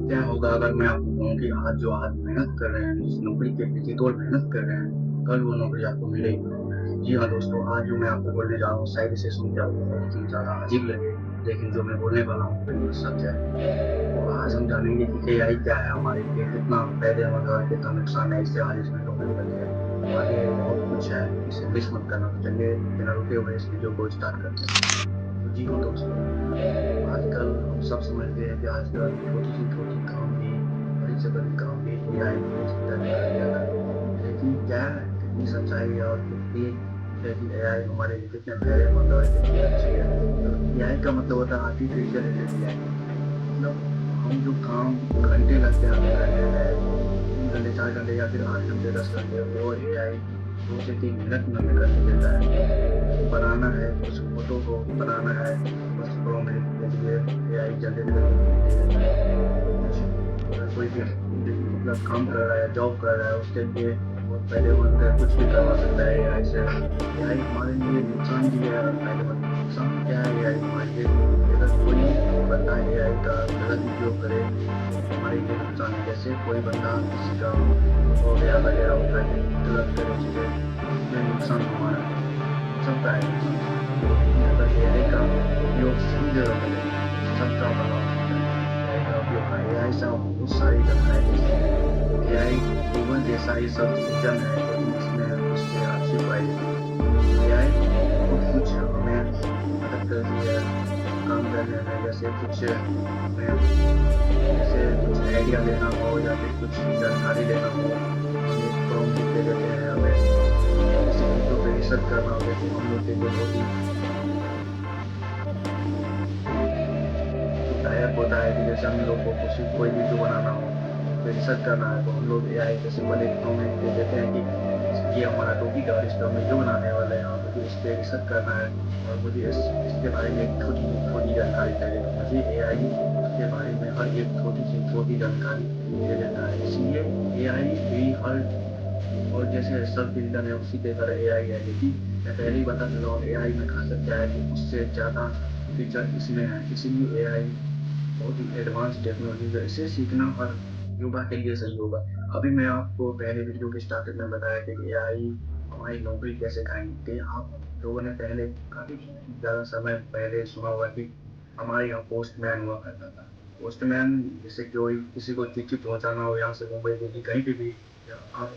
क्या होगा अगर मैं आपको कहूँ कि आज जो आप मेहनत कर रहे हैं, जिस नौकरी के पीछे तोड़ मेहनत कर रहे हैं, कल वो नौकरी आपको मिलेगी। जी हाँ दोस्तों, आज जो मैं आपको बोलने जा रहा हूँ शायद इसे सुन के आपको बहुत ही ज़्यादा अजीब लगे, लेकिन जो मैं बोलने वाला हूँ बिल्कुल सच है। तो आज हम जानेंगे कि एआई क्या है हमारे लिए, कितना फ़ायदेमंद और कितना नुकसान है इससे आज इसमें नौकरी लगी है। आगे बहुत कुछ है, इसे मिस मत करना। तो चलिए बिना रुके हुए इस वीडियो को स्टार्ट करते हैं। तो जी हाँ दोस्तों, आजकल हम सब समझते हैं कि आजकल छोटी से छोटी काम भी, बड़ी से बड़ी काम भी एआई ने डिजिटल कर दिया था। लेकिन क्या कितनी सच्चाई है और कितनी है कि एआई हमारे लिए कितने फायदेमंद और कितनी अच्छी है। तो एआई का मतलब होता है आर्टिफिशियल इंटेलिजेंस। मतलब हम जो काम घंटे लगते हैं हमें करने में, 3 घंटे, 4 घंटे या फिर 8 घंटे, 10 घंटे, वो एआई 2 से 3 मिनट में हमें करके देता है। बनाना है, कुछ फ़ोटो को बनाना है, तो बस प्रॉम्प्ट लिख के लिए एआई जनरेट करके दे देता है। कुछ अगर कोई व्यक्ति मतलब काम कर रहा है, जॉब कर रहा है, उसके लिए बहुत फ़ायदेमंद है, कुछ भी करवा सकता है एआई से। एआई हमारे लिए नुकसान भी है और फ़ायदेमंद भी। नुकसान क्या है एआई हमारे लिए कि अगर कोई बंदा एआई का गलत उपयोग करे, तो हमारे लिए नुकसान है। जैसे कोई बंदा किसी का फ़ोटो वगैरह वगैरह उठा के गलत करे चीज़ें, तो उसमें नुकसान हमारा है। हम सबका है नुकसान। लेकिन अगर एआई का उपयोग सही जगह करें, तो सबका भला हो सकता है। एआई का उपयोग हाँ, एआई से हम बहुत सारी जानकारी ले सकते हैं। एआई गूगल जैसा ही सर्च इंजन है, लेकिन इसमें उससे अच्छी क्वालिटी है। एआई बहुत कुछ हमें मदद करती है काम करने में, जैसे कुछ हमें जैसे कुछ आइडिया लेना हो या फिर कुछ जानकारी लेना हो, तो हम एक प्रॉम्प्ट लिख के देते हैं। हमें किसी वीडियो पे रिसर्च करना हो, तो हम लोग के लिए बहुत ही सहायक होता है कि जैसे हम लोग को कुछ कोई वीडियो बनाना हो, उस पे रिसर्च करना है, तो हम लोग एआई पे सिंपल एक प्रॉम्प्ट लिख के देते हैं कि ये हमारा टॉपिक है और इस पे हम वीडियो बनाने वाले हैं और मुझे इस पे रिसर्च करना है और मुझे इसके बारे में एक छोटी-छोटी जानकारी चाहिए। तो मुझे एआई उसके बारे में हर एक छोटी से छोटी जानकारी दे देता है। इसलिए एआई भी हर और जैसे सर्च इंजन है उसी की तरह एआई है, लेकिन मैं पहले ही बता चुका हूँ एआई में खासियत क्या है कि उससे ज़्यादा फीचर इसमें है। इसीलिए एआई बहुत ही एडवांस टेक्नोलॉजी है, इसे सीखना हर युवा के लिए सही होगा। अभी मैं आपको पहले वीडियो के स्टार्टिंग में बताया था कि एआई हमारी नौकरी कैसे खाएँगे। आप लोगों ने पहले काफ़ी ज़्यादा समय पहले सुना होगा कि हमारे यहाँ पोस्टमैन हुआ करता था। पोस्टमैन जैसे कोई किसी को चिट्ठी पहुँचाना हो यहाँ से मुंबई, दिल्ली कहीं पे भी, या आप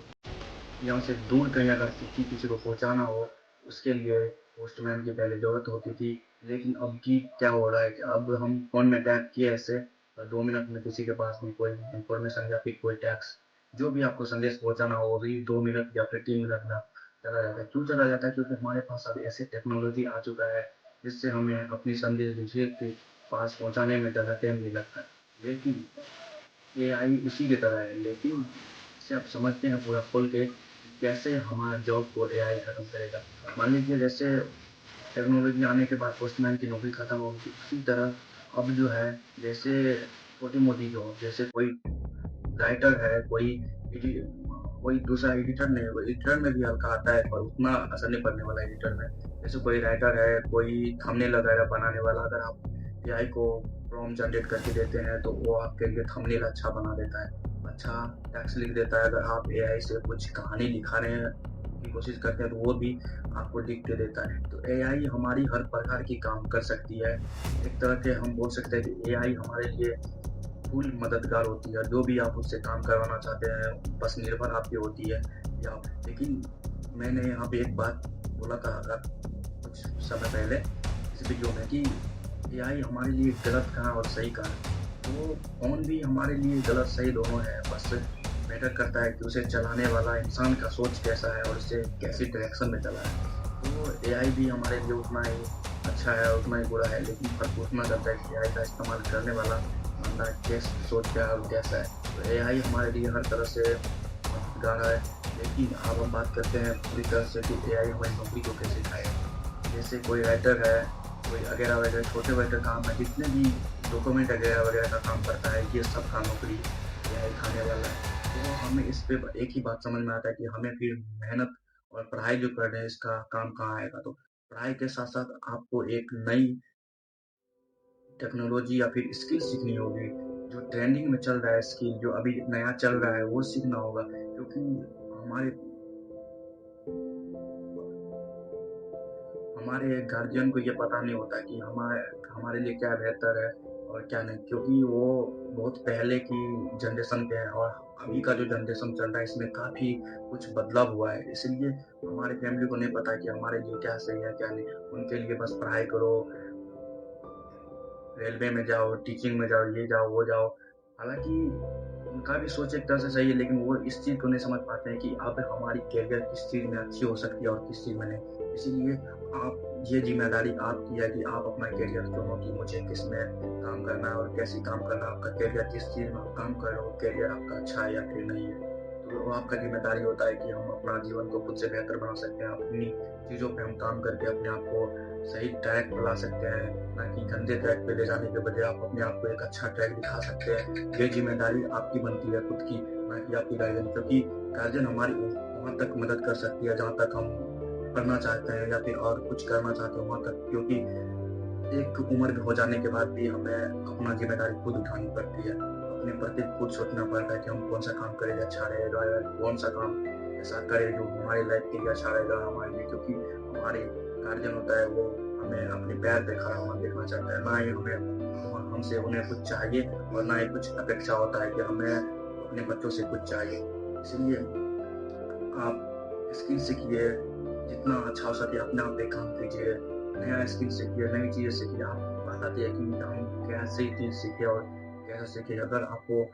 यहाँ से दूर कहीं अगर चिट्ठी किसी को पहुँचाना हो, उसके लिए पोस्टमैन की पहले ज़रूरत होती थी। लेकिन अब की क्या हो रहा है कि अब हम फ़ोन में टाइप किए ऐसे, 2 मिनट में किसी के पास में कोई इन्फॉर्मेशन या फिर कोई टेक्स्ट, जो भी आपको संदेश पहुँचाना हो, वो भी 2 मिनट या फिर 3 मिनट में चला जाता है। क्यों चला जाता है? क्योंकि हमारे पास अब ऐसी टेक्नोलॉजी आ चुका है, जिससे हमें अपनी संदेश दूसरे के पास पहुँचाने में ज़्यादा टाइम नहीं लगता है। लेकिन एआई इसी की तरह है, लेकिन इसे आप समझते हैं पूरा खोल के कैसे हमारा जॉब को एआई खत्म करेगा। मान लीजिए जैसे टेक्नोलॉजी आने के बाद पोस्टमैन की नौकरी खत्म होगी, उसी तरह अब जो है जैसे छोटी-मोटी जॉब, जैसे कोई राइटर है, एडि कोई दूसरा एडिटर नहीं, वो एडिटर में भी हल्का आता है पर उतना असर नहीं पड़ने वाला एडिटर में। जैसे कोई राइटर है, कोई थंबनेल वगैरह बनाने वाला, अगर आप एआई को प्रॉम्प्ट जनरेट करके देते हैं, तो वो आपके लिए थंबनेल अच्छा बना देता है, अच्छा टेक्स्ट लिख देता है। अगर आप एआई से कुछ कहानी लिखाने की कोशिश करते हैं, तो वो भी आपको लिख के देता है। तो एआई हमारी हर प्रकार की काम कर सकती है। एक तरह के हम बोल सकते हैं कि एआई हमारे लिए फुल मददगार होती है। जो भी आप उससे काम करवाना चाहते हैं, बस निर्भर आप पे होती है। या लेकिन मैंने यहाँ पे एक बात बोला था अगर कुछ समय पहले इस वीडियो में कि एआई हमारे लिए गलत कहाँ और सही कहाँ है। तो फ़ोन भी हमारे लिए गलत सही दोनों है, बस मैटर करता है कि उसे चलाने वाला इंसान का सोच कैसा है और उसे कैसी डायरेक्शन में चलाए। तो एआई भी हमारे लिए उतना ही अच्छा है, उतना ही बुरा है, लेकिन फ़र्क उतना करता है कि एआई का इस्तेमाल करने वाला बंदा कैसे सोचता है और कैसा है। तो एआई हमारे लिए हर तरह से मददगार है, लेकिन अब हम बात करते हैं पूरी तरह से कि एआई हमारी नौकरी को कैसे खाएगा। जैसे कोई राइटर है, कोई वगैरह-वगैरह छोटे-मोटे काम है, जितने भी डॉक्यूमेंट वगैरह-वगैरह का काम करता है, ये सब का नौकरी एआई खाने वाला है। तो हमें इस पे एक ही बात समझ में आता है कि हमें फिर मेहनत और पढ़ाई जो कर रहे हैं, इसका काम कहाँ आएगा। तो पढ़ाई के साथ-साथ आपको एक नई टेक्नोलॉजी या फिर स्किल सीखनी होगी, जो ट्रेंडिंग में चल रहा है स्किल, जो अभी नया चल रहा है वो सीखना होगा, क्योंकि हमारे हमारे गार्जियन को ये पता नहीं होता कि हमारे लिए क्या बेहतर है और क्या नहीं, क्योंकि वो बहुत पहले की जनरेशन के हैं और अभी का जो जनरेशन चल रहा है इसमें काफ़ी कुछ बदलाव हुआ है। इसलिए हमारी फैमिली को नहीं पता कि हमारे लिए क्या सही है क्या नहीं। उनके लिए बस पढ़ाई करो, रेलवे में जाओ, टीचिंग में जाओ, ये जाओ वो जाओ। हालांकि उनका भी सोच एक तरह से सही है, लेकिन वो इस चीज़ को नहीं समझ पाते हैं कि अब हमारी कैरियर किस चीज़ में अच्छी हो सकती है और किस चीज़ में नहीं। इसीलिए आप ये जिम्मेदारी आपकी है कि आप अपना कैरियर चुनो कि मुझे किस में काम करना है और कैसे काम करना है। आपका कैरियर जिस चीज़ में आप काम कर रहे हो, कैरियर आपका अच्छा है या फिर नहीं है, तो वो आपका जिम्मेदारी होता है कि हम अपना जीवन को खुद से बेहतर बना सकते हैं। अपनी चीज़ों पे हम काम करके अपने आप को सही ट्रैक पर ला सकते हैं, ना कि गंदे ट्रैक पे ले जाने के बजाय आप अपने आप को एक अच्छा ट्रैक दिखा सकते हैं। ये जिम्मेदारी आपकी बनती है खुद की, ना कि आपकी गार्जियन, क्योंकि गार्जियन हमारी वहाँ तक मदद कर सकती है जहाँ तक हम पढ़ना चाहते हैं या फिर और कुछ करना चाहते हैं वहाँ तक, क्योंकि एक उम्र हो जाने के बाद भी हमें अपना जिम्मेदारी खुद उठानी पड़ती है। अपने प्रति खुद सोचना पड़ता है कि हम कौन सा काम करेंगे अच्छा रहेगा या कौन सा काम ऐसा करें जो हमारी लाइफ के लिए अच्छा रहेगा हमारे लिए, क्योंकि हमारे गार्जियन होता है वो हमें अपने पैर पे खड़ा होना देखना चाहता है, ना ही हमें हमसे उन्हें कुछ चाहिए और ना ही कुछ अपेक्षा होता है कि हमें अपने बच्चों से कुछ चाहिए। इसलिए आप स्किल सीखिए, जितना अच्छा हो सके अपने आप पे काम कीजिए, नया स्किल सीखिए, नई चीज़ें सीखिए। आप बात आती है कि हम कैसे चीज़ सीखे और कैसे सीखे। अगर आपको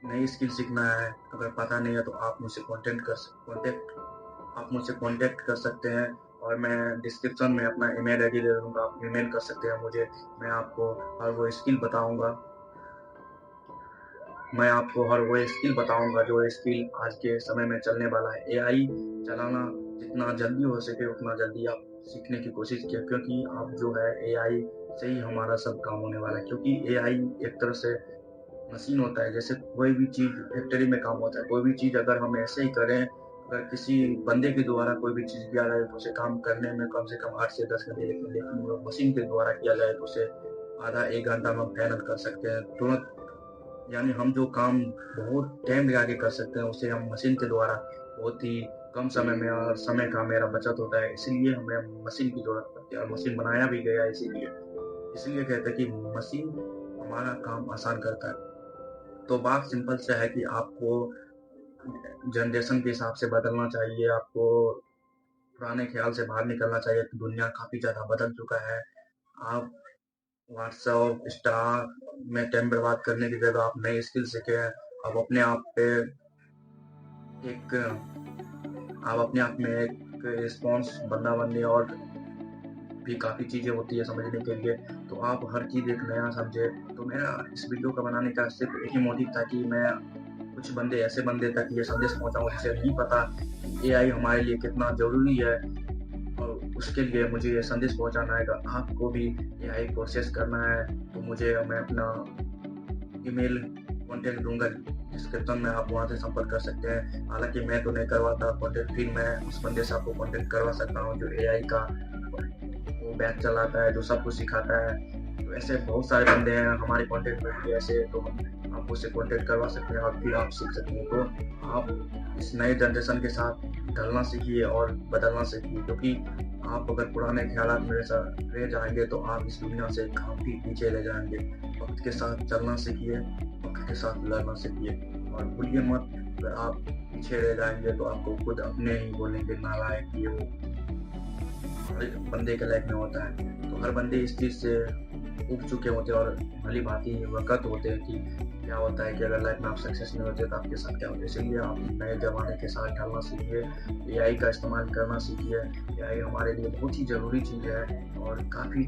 नई स्किल सीखना है, अगर पता नहीं है तो आप मुझसे कांटेक्ट कर सकते हैं और मैं डिस्क्रिप्शन में अपना ईमेल आईडी दे दूंगा। आप ईमेल कर सकते हैं मुझे, मैं आपको हर वो स्किल बताऊंगा। मैं आपको हर वो स्किल बताऊंगा जो स्किल आज के समय में चलने वाला है। एआई चलाना जितना जल्दी हो सके उतना जल्दी आप सीखने की कोशिश किया, क्योंकि आप जो है एआई से ही हमारा सब काम होने वाला है। क्योंकि एआई एक तरह से मशीन होता है, जैसे कोई भी चीज़ फैक्ट्री में काम होता है। कोई भी चीज़ अगर हम ऐसे ही करें, अगर किसी बंदे के द्वारा कोई भी चीज़ किया जाए तो उसे काम करने में कम से कम 8 से 10 घंटे लगते हैं, लेकिन वो मशीन के द्वारा किया जाए तो उसे आधा 1 घंटा में हम फाइनल कर सकते हैं तुरंत। यानी हम जो काम बहुत टाइम लगा के कर सकते हैं उसे हम मशीन के द्वारा बहुत ही कम समय में, और समय का मेरा बचत होता है। इसीलिए हमें मशीन की जरूरत पड़ती है और मशीन बनाया भी गया है। इसीलिए कहते हैं कि मशीन हमारा काम आसान करता है। तो बात सिंपल से है कि आपको जनरेशन के हिसाब से बदलना चाहिए, आपको पुराने ख्याल से बाहर निकलना चाहिए। दुनिया काफ़ी ज़्यादा बदल चुका है। आप व्हाट्सएप इंस्टा में टाइम बर्बाद करने की जगह आप नई स्किल सीखें। आप अपने आप पे एक आप अपने आप में एक रिस्पॉन्स बनना बनने और भी काफ़ी चीज़ें होती है समझने के लिए, तो आप हर चीज़ एक नया समझे। तो मेरा इस वीडियो का बनाने का सिर्फ एक ही मोटिव था कि मैं कुछ ऐसे बंदे तक ये संदेश पहुंचाऊं जिसे नहीं पता एआई हमारे लिए कितना ज़रूरी है, और उसके लिए मुझे ये संदेश पहुंचाना है कि आपको भी एआई को एक्सेस करना है। तो मैं अपना ईमेल कॉन्टेक्ट दूंगा डिस्क्रिप्शन में, आप वहाँ से संपर्क कर सकते हैं। हालांकि मैं तो नहीं करवाता कॉन्टेक्ट, फिर मैं उस बंदे से आपको कॉन्टेक्ट करवा सकता हूँ जो एआई का वो बैच चलाता है, जो सब कुछ सिखाता है। तो ऐसे बहुत सारे बंदे हैं हमारे कॉन्टेक्ट में भी ऐसे, तो आप उससे कॉन्टेक्ट करवा सकते हैं और फिर आप सीख सकते हैं। तो आप इस नए जनरेशन के साथ ढलना सीखिए और बदलना सीखिए, क्योंकि आप अगर पुराने ख्यालात में रह जाएंगे तो आप इस दुनिया से काफ़ी पीछे रह जाएंगे। वक्त के साथ चलना सीखिए, वक्त के साथ लड़ना सीखिए, और भूलिए मत अगर आप पीछे रह जाएंगे तो आपको खुद अपने ही बोलेंगे नालायक, ये वो हर बंदे के लाइफ में होता है। तो हर बंदे इस चीज़ से उग चुके होते हैं और भली भांति अवगत होते हैं कि क्या होता है कि अगर लाइफ में आप सक्सेस नहीं होते तो आपके साथ क्या होता है। इसलिए आप नए ज़माने के साथ ढलना सीखिए, एआई का इस्तेमाल करना सीखिए। एआई हमारे लिए बहुत ही ज़रूरी चीज़ है और काफ़ी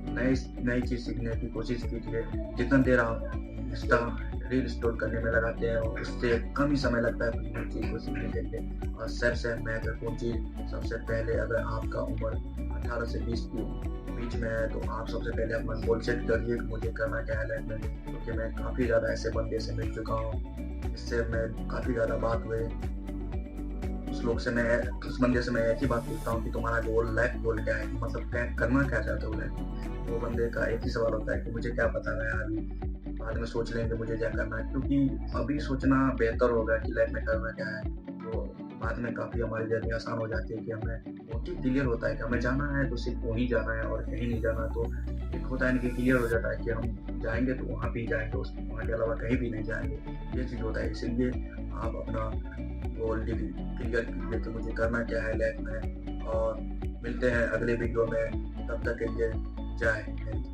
नई चीज़ सीखने की कोशिश कीजिए। जितना देर आप इंस्टा रील स्टोर करने में लगाते हैं उससे कम ही समय लगता है कोई नई चीज़ को सीखने के लिए। और सबसे महत्वपूर्ण चीज़, सबसे पहले अगर आपका उम्र 18 से 20 के बीच में है तो आप सबसे पहले अपना गोल सेट करिए कि मुझे करना क्या है लाइफ में। क्योंकि मैं काफ़ी ज़्यादा ऐसे बंदे से मिल चुका हूँ, इससे मैं काफ़ी ज़्यादा बात हुए उस बंदे से मैं एक ही बात पूछता हूँ कि तुम्हारा लाइफ गोल क्या है, मतलब क्या करना क्या चाहते हो लाइफ में। वो बंदे का एक ही सवाल होता है कि मुझे क्या पता है यार, बाद में सोच लेंगे मुझे क्या करना है, क्योंकि अभी सोचना बेहतर होगा कि लाइफ में करना क्या है। तो बाद में काफ़ी हमारी जर्नी आसान हो जाती है कि हमें मोटिव क्लियर होता है कि हमें जाना है तो सिर्फ वहीं जाना है और कहीं नहीं जाना। तो एक होता है ना कि क्लियर हो जाता है कि हम जाएँगे तो वहाँ भी जाएँगे, उस वहाँ के अलावा कहीं भी नहीं जाएँगे। ये चीज़ होता है, इसीलिए आप अपना गोल क्लियर कीजिए कि मुझे करना क्या है लाइफ में। और मिलते हैं अगले वीडियो में, तब तक के लिए जय हिंद।